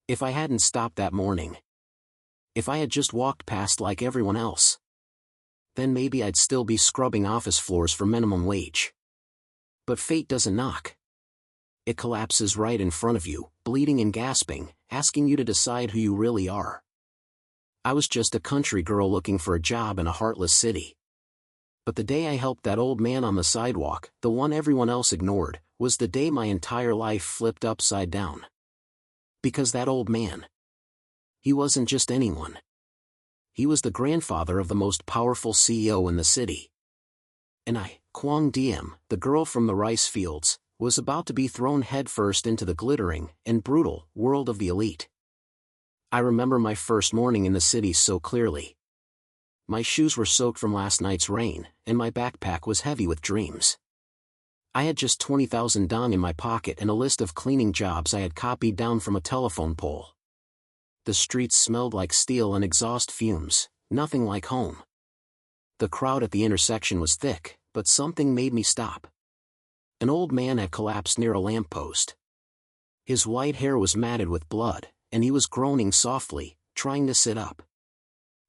If I hadn't stopped that morning, if I had just walked past like everyone else, then maybe I'd still be scrubbing office floors for minimum wage. But fate doesn't knock. It collapses right in front of you, bleeding and gasping, asking you to decide who you really are. I was just a country girl looking for a job in a heartless city. But the day I helped that old man on the sidewalk, the one everyone else ignored, was the day my entire life flipped upside down. Because that old man, he wasn't just anyone. He was the grandfather of the most powerful CEO in the city. And I, Quang Diem, the girl from the rice fields, was about to be thrown headfirst into the glittering and brutal world of the elite. I remember my first morning in the city so clearly. My shoes were soaked from last night's rain, and my backpack was heavy with dreams. I had just 20,000 dong in my pocket and a list of cleaning jobs I had copied down from a telephone pole. The streets smelled like steel and exhaust fumes, nothing like home. The crowd at the intersection was thick, but something made me stop. An old man had collapsed near a lamppost. His white hair was matted with blood, and he was groaning softly, trying to sit up.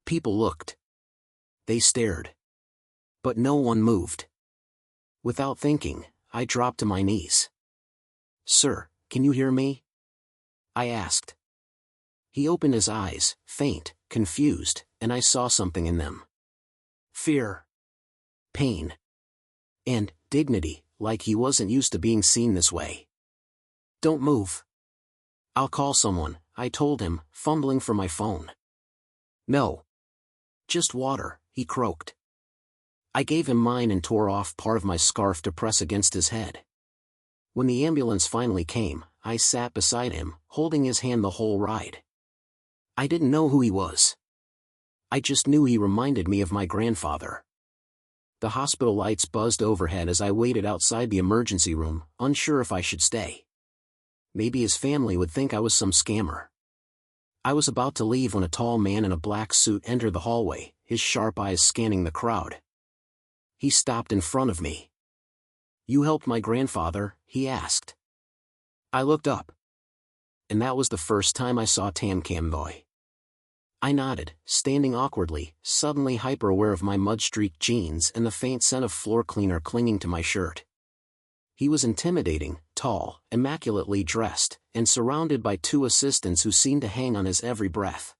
People looked. They stared. But no one moved. Without thinking, I dropped to my knees. "Sir, can you hear me?" I asked. He opened his eyes, faint, confused, and I saw something in them. Fear. Pain. And dignity, like he wasn't used to being seen this way. "Don't move. I'll call someone," I told him, fumbling for my phone. "No. Just water," he croaked. I gave him mine and tore off part of my scarf to press against his head. When the ambulance finally came, I sat beside him, holding his hand the whole ride. I didn't know who he was. I just knew he reminded me of my grandfather. The hospital lights buzzed overhead as I waited outside the emergency room, unsure if I should stay. Maybe his family would think I was some scammer. I was about to leave when a tall man in a black suit entered the hallway, his sharp eyes scanning the crowd. He stopped in front of me. "You helped my grandfather?" he asked. I looked up. And that was the first time I saw Tam Kam Noi. I nodded, standing awkwardly, suddenly hyper-aware of my mud-streaked jeans and the faint scent of floor cleaner clinging to my shirt. He was intimidating, tall, immaculately dressed, and surrounded by two assistants who seemed to hang on his every breath.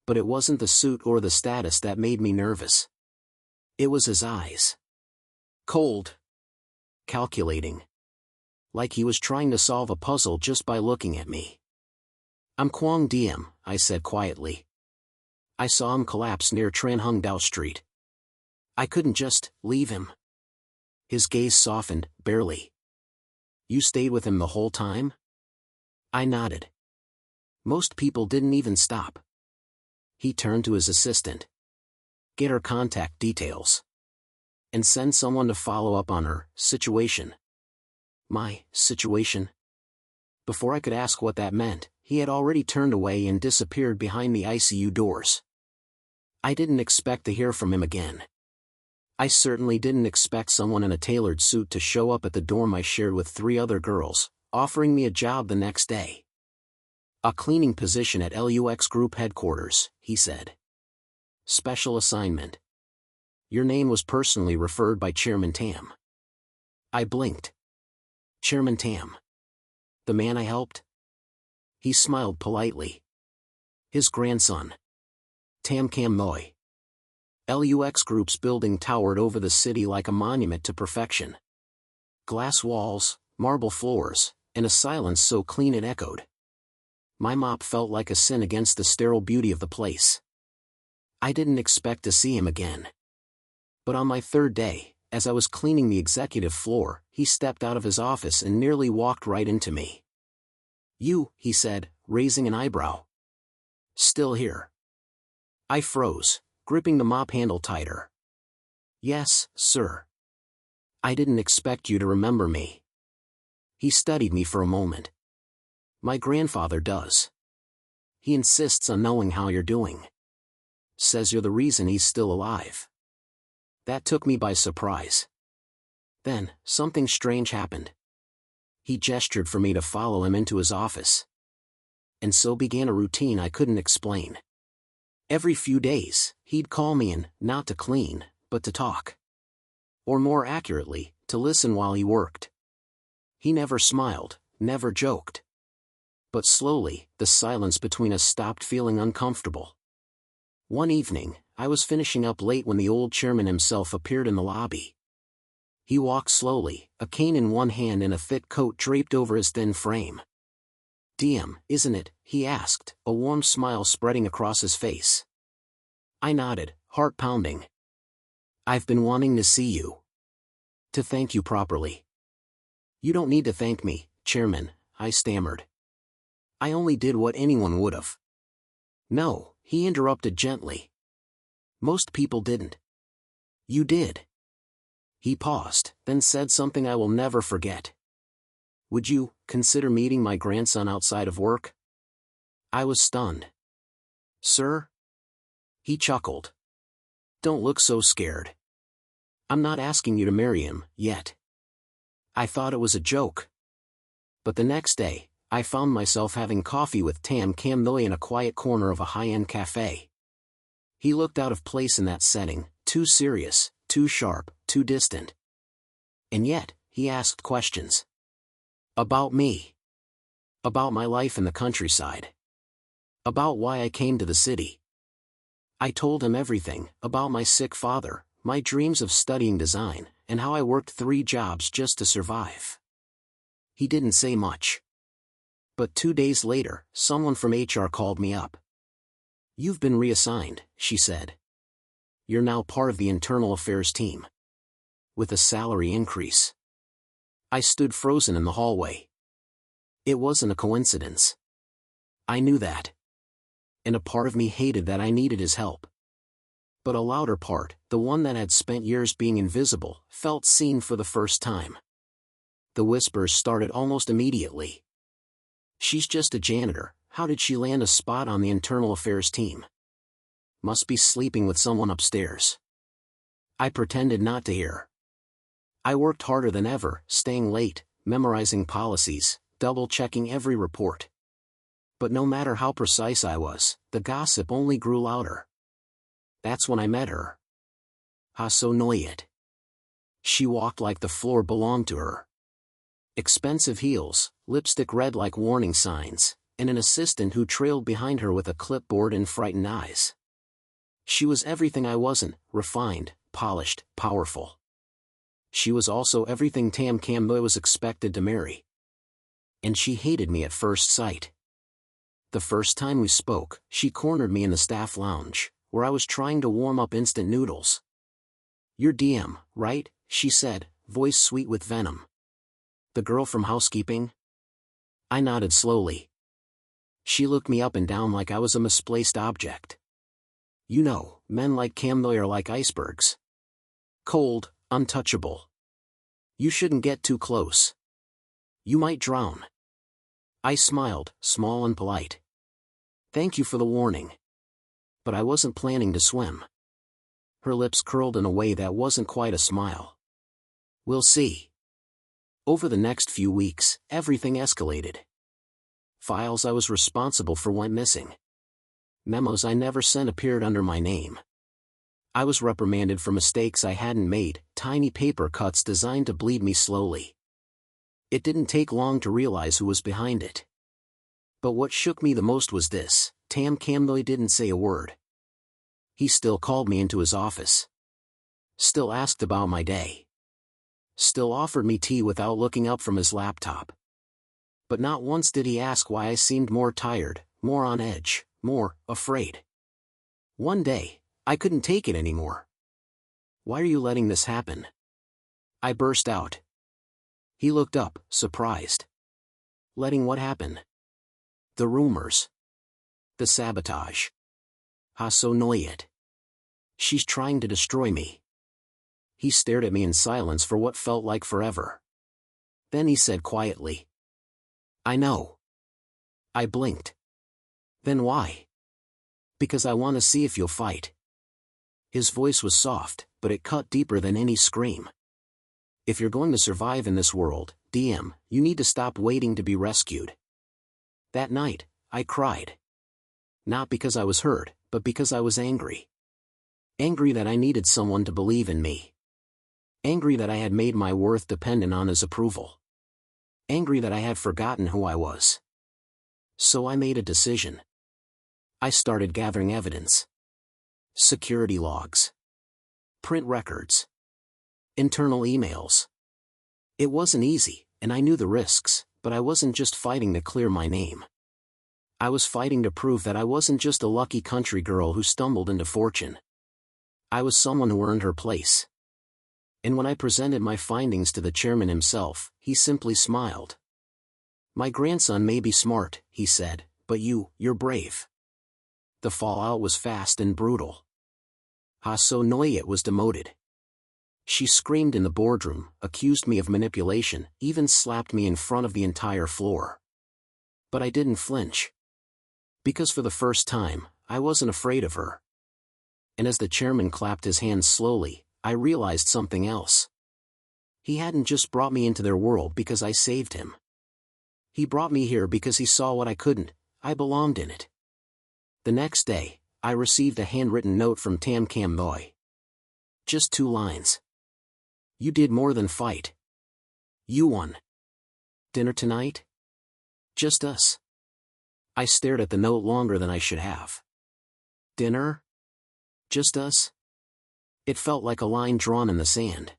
But it wasn't the suit or the status that made me nervous. It was his eyes. Cold. Calculating. Like he was trying to solve a puzzle just by looking at me. "I'm Quang Diem," I said quietly. "I saw him collapse near Tran Hung Dao Street. I couldn't just leave him." His gaze softened, barely. "You stayed with him the whole time?" I nodded. Most people didn't even stop. He turned to his assistant. "Get her contact details. And send someone to follow up on her situation." My situation? Before I could ask what that meant, he had already turned away and disappeared behind the ICU doors. I didn't expect to hear from him again. I certainly didn't expect someone in a tailored suit to show up at the dorm I shared with 3 other girls, offering me a job the next day. "A cleaning position at LUX Group headquarters," he said. "Special assignment. Your name was personally referred by Chairman Tam." I blinked. Chairman Tam? The man I helped? He smiled politely. "His grandson. Tam Kam Noi." LUX Group's building towered over the city like a monument to perfection. Glass walls, marble floors, and a silence so clean it echoed. My mop felt like a sin against the sterile beauty of the place. I didn't expect to see him again. But on my 3rd day, as I was cleaning the executive floor, he stepped out of his office and nearly walked right into me. "You," he said, raising an eyebrow. "Still here?" I froze, gripping the mop handle tighter. "Yes, sir." "I didn't expect you to remember me." He studied me for a moment. "My grandfather does. He insists on knowing how you're doing. Says you're the reason he's still alive." That took me by surprise. Then, something strange happened. He gestured for me to follow him into his office. And so began a routine I couldn't explain. Every few days, he'd call me in, not to clean, but to talk. Or more accurately, to listen while he worked. He never smiled, never joked. But slowly, the silence between us stopped feeling uncomfortable. One evening, I was finishing up late when the old chairman himself appeared in the lobby. He walked slowly, a cane in one hand and a thick coat draped over his thin frame. "DM, isn't it?" he asked, a warm smile spreading across his face. I nodded, heart pounding. "I've been wanting to see you. To thank you properly." "You don't need to thank me, Chairman," I stammered. "I only did what anyone would've." "No," he interrupted gently. "Most people didn't. You did." He paused, then said something I will never forget. "Would you consider meeting my grandson outside of work?" I was stunned. "Sir?" He chuckled. "Don't look so scared. I'm not asking you to marry him, yet." I thought it was a joke. But the next day, I found myself having coffee with Tam Camnoy in a quiet corner of a high-end cafe. He looked out of place in that setting, too serious, too sharp, too distant. And yet, he asked questions. About me. About my life in the countryside. About why I came to the city. I told him everything, about my sick father, my dreams of studying design, and how I worked 3 jobs just to survive. He didn't say much. But 2 days later, someone from HR called me up. "You've been reassigned," she said. "You're now part of the internal affairs team. With a salary increase." I stood frozen in the hallway. It wasn't a coincidence. I knew that. And a part of me hated that I needed his help. But a louder part, the one that had spent years being invisible, felt seen for the first time. The whispers started almost immediately. "She's just a janitor, how did she land a spot on the internal affairs team? Must be sleeping with someone upstairs." I pretended not to hear. I worked harder than ever, staying late, memorizing policies, double-checking every report. But no matter how precise I was, the gossip only grew louder. That's when I met her. Hasonoyet. She walked like the floor belonged to her. Expensive heels, lipstick red like warning signs, and an assistant who trailed behind her with a clipboard and frightened eyes. She was everything I wasn't: refined, polished, powerful. She was also everything Tam Camboy was expected to marry. And she hated me at first sight. The first time we spoke, she cornered me in the staff lounge, where I was trying to warm up instant noodles. "You're DM, right?" she said, voice sweet with venom. "The girl from housekeeping?" I nodded slowly. She looked me up and down like I was a misplaced object. "You know, men like Camnoy are like icebergs. Cold, untouchable. You shouldn't get too close. You might drown." I smiled, small and polite. "Thank you for the warning. But I wasn't planning to swim." Her lips curled in a way that wasn't quite a smile. "We'll see." Over the next few weeks, everything escalated. Files I was responsible for went missing. Memos I never sent appeared under my name. I was reprimanded for mistakes I hadn't made, tiny paper cuts designed to bleed me slowly. It didn't take long to realize who was behind it. But what shook me the most was this: Tam Camnoy didn't say a word. He still called me into his office. Still asked about my day. Still offered me tea without looking up from his laptop. But not once did he ask why I seemed more tired, more on edge, more afraid. One day, I couldn't take it anymore. "Why are you letting this happen?" I burst out. He looked up, surprised. "Letting what happen?" "The rumors. The sabotage. Hasonoyet. She's trying to destroy me." He stared at me in silence for what felt like forever. Then he said quietly, "I know." I blinked. "Then why?" "Because I want to see if you'll fight." His voice was soft, but it cut deeper than any scream. "If you're going to survive in this world, DM, you need to stop waiting to be rescued." That night, I cried. Not because I was hurt, but because I was angry. Angry that I needed someone to believe in me. Angry that I had made my worth dependent on his approval. Angry that I had forgotten who I was. So I made a decision. I started gathering evidence. Security logs. Print records. Internal emails. It wasn't easy, and I knew the risks, but I wasn't just fighting to clear my name. I was fighting to prove that I wasn't just a lucky country girl who stumbled into fortune. I was someone who earned her place. And when I presented my findings to the chairman himself, he simply smiled. "My grandson may be smart," he said, "but you're brave." The fallout was fast and brutal. Ha-So Noyet was demoted. She screamed in the boardroom, accused me of manipulation, even slapped me in front of the entire floor. But I didn't flinch. Because for the first time, I wasn't afraid of her. And as the chairman clapped his hands slowly, I realized something else. He hadn't just brought me into their world because I saved him. He brought me here because he saw what I couldn't. I belonged in it. The next day, I received a handwritten note from Tam Kam Noy. Just 2 lines. "You did more than fight. You won. Dinner tonight? Just us." I stared at the note longer than I should have. Dinner? Just us? It felt like a line drawn in the sand.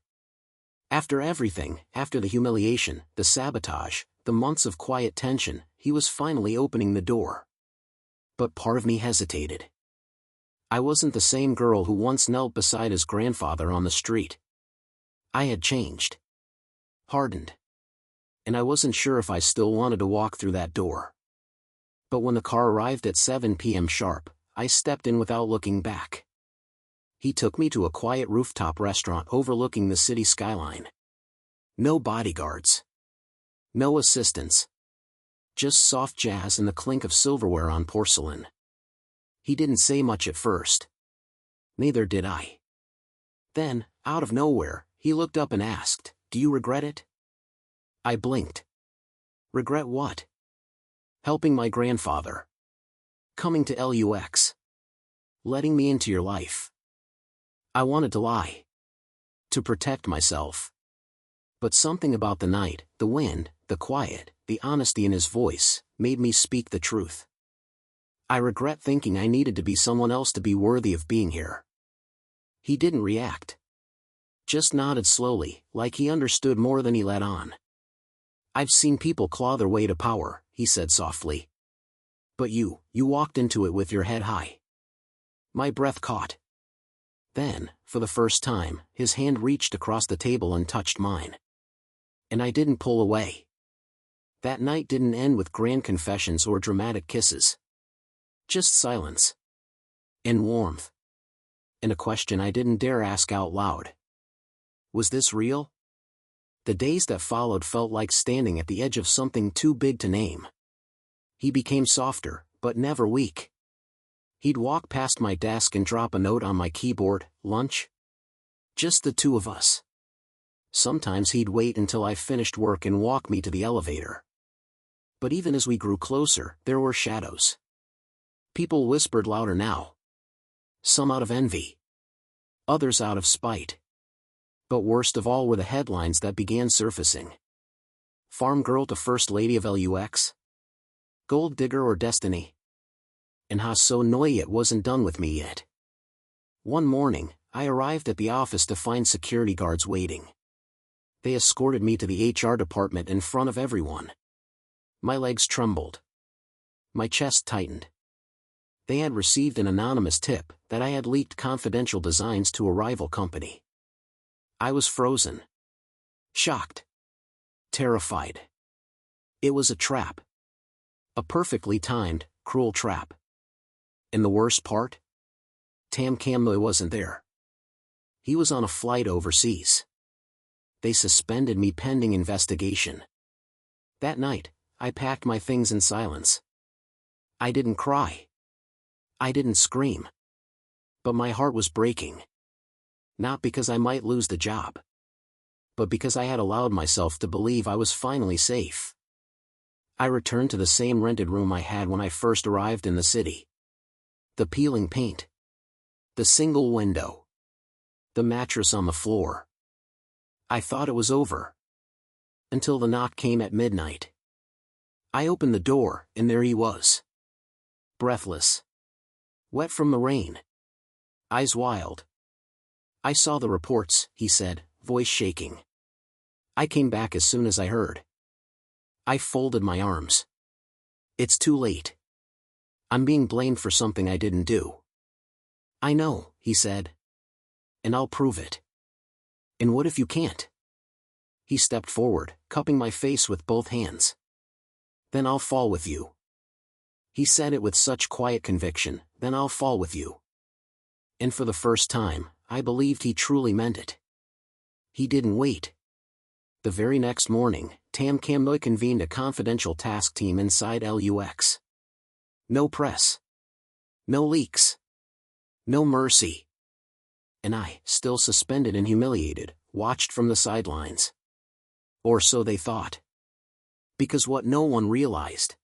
After everything, after the humiliation, the sabotage, the months of quiet tension, he was finally opening the door. But part of me hesitated. I wasn't the same girl who once knelt beside his grandfather on the street. I had changed. Hardened. And I wasn't sure if I still wanted to walk through that door. But when the car arrived at 7 p.m. sharp, I stepped in without looking back. He took me to a quiet rooftop restaurant overlooking the city skyline. No bodyguards. No assistants. Just soft jazz and the clink of silverware on porcelain. He didn't say much at first. Neither did I. Then, out of nowhere, he looked up and asked, "Do you regret it?" I blinked. Regret what? Helping my grandfather. Coming to LUX. Letting me into your life. I wanted to lie. To protect myself. But something about the night, the wind, the quiet, the honesty in his voice, made me speak the truth. I regret thinking I needed to be someone else to be worthy of being here. He didn't react. Just nodded slowly, like he understood more than he let on. "I've seen people claw their way to power," he said softly. "But you walked into it with your head high." My breath caught. Then, for the first time, his hand reached across the table and touched mine. And I didn't pull away. That night didn't end with grand confessions or dramatic kisses. Just silence. And warmth. And a question I didn't dare ask out loud. Was this real? The days that followed felt like standing at the edge of something too big to name. He became softer, but never weak. He'd walk past my desk and drop a note on my keyboard, "Lunch?" Just the 2 of us. Sometimes he'd wait until I finished work and walk me to the elevator. But even as we grew closer, there were shadows. People whispered louder now. Some out of envy. Others out of spite. But worst of all were the headlines that began surfacing. Farm girl to first lady of LUX? Gold digger or destiny? And Ha-So Noyet wasn't done with me yet. One morning, I arrived at the office to find security guards waiting. They escorted me to the HR department in front of everyone. My legs trembled. My chest tightened. They had received an anonymous tip that I had leaked confidential designs to a rival company. I was frozen. Shocked. Terrified. It was a trap. A perfectly timed, cruel trap. And the worst part? Tam Kam Noy wasn't there. He was on a flight overseas. They suspended me pending investigation. That night, I packed my things in silence. I didn't cry. I didn't scream. But my heart was breaking. Not because I might lose the job. But because I had allowed myself to believe I was finally safe. I returned to the same rented room I had when I first arrived in the city. The peeling paint. The single window. The mattress on the floor. I thought it was over. Until the knock came at midnight. I opened the door, and there he was. Breathless. Wet from the rain. Eyes wild. "I saw the reports," he said, voice shaking. "I came back as soon as I heard." I folded my arms. "It's too late. I'm being blamed for something I didn't do." "I know," he said. "And I'll prove it." "And what if you can't?" He stepped forward, cupping my face with both hands. "Then I'll fall with you." He said it with such quiet conviction, "Then I'll fall with you." And for the first time, I believed he truly meant it. He didn't wait. The very next morning, Tam Kamnoy convened a confidential task team inside LUX. No press. No leaks. No mercy. And I, still suspended and humiliated, watched from the sidelines. Or so they thought. Because what no one realized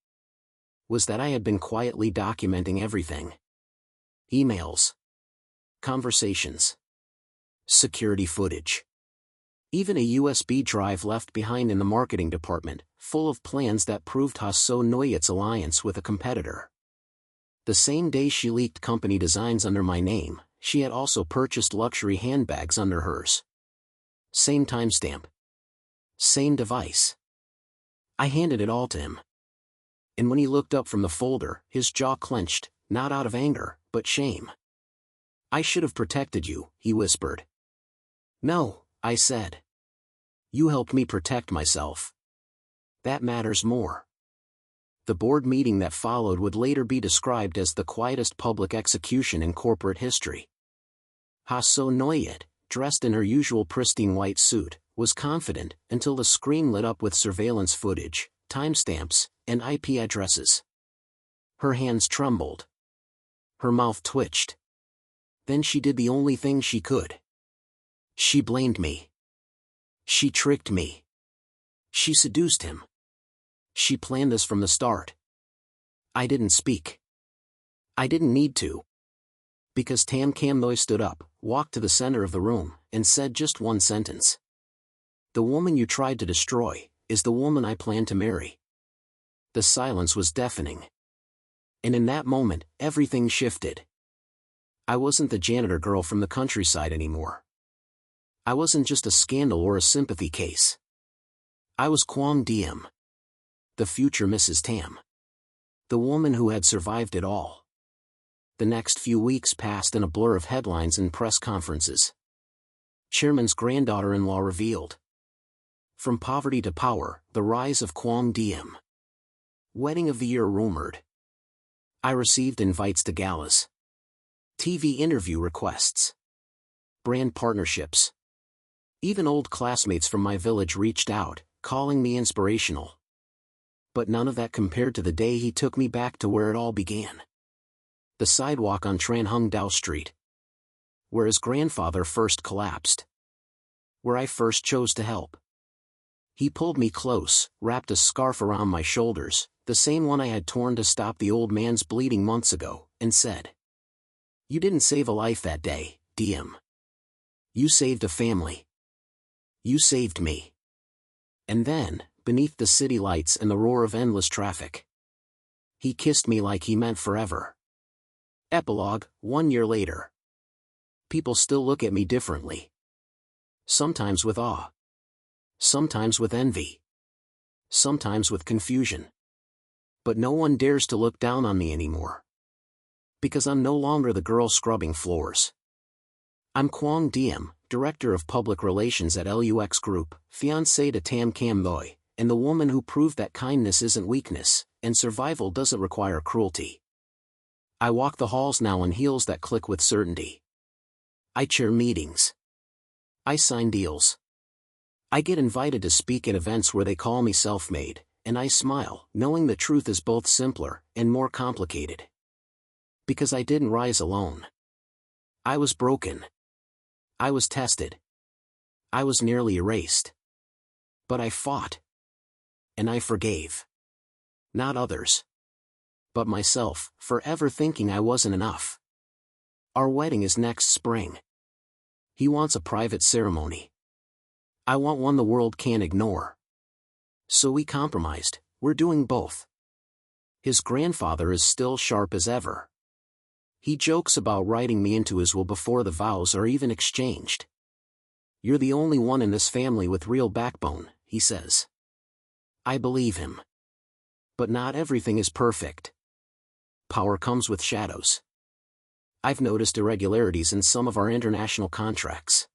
was that I had been quietly documenting everything. Emails. Conversations. Security footage. Even a USB drive left behind in the marketing department, full of plans that proved Hasso Neuert's alliance with a competitor. The same day she leaked company designs under my name, she had also purchased luxury handbags under hers. Same timestamp. Same device. I handed it all to him. And when he looked up from the folder, his jaw clenched, not out of anger, but shame. "I should have protected you," he whispered. "No," I said. "You helped me protect myself. That matters more." The board meeting that followed would later be described as the quietest public execution in corporate history. Hasso Neuyert, dressed in her usual pristine white suit, was confident until the screen lit up with surveillance footage, timestamps, and IP addresses. Her hands trembled. Her mouth twitched. Then she did the only thing she could. She blamed me. She tricked me. She seduced him. She planned this from the start. I didn't speak. I didn't need to. Because Tam Kamnoy stood up, walked to the center of the room, and said just one sentence. "The woman you tried to destroy is the woman I plan to marry." The silence was deafening. And in that moment, everything shifted. I wasn't the janitor girl from the countryside anymore. I wasn't just a scandal or a sympathy case. I was Quang Diem. The future Mrs. Tam. The woman who had survived it all. The next few weeks passed in a blur of headlines and press conferences. Chairman's granddaughter-in-law revealed. From poverty to power, the rise of Quang Diem. Wedding of the year rumored. I received invites to galas. TV interview requests. Brand partnerships. Even old classmates from my village reached out, calling me inspirational. But none of that compared to the day he took me back to where it all began. The sidewalk on Tran Hung Dao Street. Where his grandfather first collapsed. Where I first chose to help. He pulled me close, wrapped a scarf around my shoulders, the same one I had torn to stop the old man's bleeding months ago, and said, "You didn't save a life that day, Diem. You saved a family. You saved me." And then, beneath the city lights and the roar of endless traffic, he kissed me like he meant forever. Epilogue, 1 year later. People still look at me differently. Sometimes with awe. Sometimes with envy. Sometimes with confusion. But no one dares to look down on me anymore. Because I'm no longer the girl scrubbing floors. I'm Quang Diem, Director of Public Relations at LUX Group, fiancé to Tam Kamnoy, and the woman who proved that kindness isn't weakness, and survival doesn't require cruelty. I walk the halls now in heels that click with certainty. I chair meetings. I sign deals. I get invited to speak at events where they call me self-made, and I smile, knowing the truth is both simpler and more complicated. Because I didn't rise alone. I was broken. I was tested. I was nearly erased. But I fought. And I forgave. Not others. But myself, forever thinking I wasn't enough. Our wedding is next spring. He wants a private ceremony. I want one the world can't ignore. So we compromised, we're doing both. His grandfather is still sharp as ever. He jokes about writing me into his will before the vows are even exchanged. You're the only one in this family with real backbone, he says. I believe him. But not everything is perfect. Power comes with shadows. I've noticed irregularities in some of our international contracts.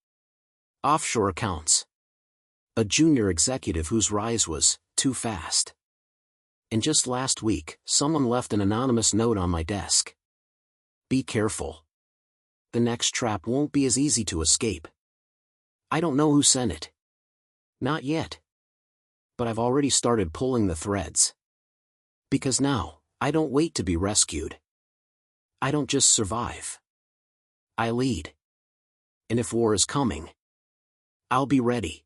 Offshore accounts. A junior executive whose rise was too fast. And just last week, someone left an anonymous note on my desk. Be careful. The next trap won't be as easy to escape. I don't know who sent it. Not yet. But I've already started pulling the threads. Because now, I don't wait to be rescued. I don't just survive. I lead. And if war is coming, I'll be ready.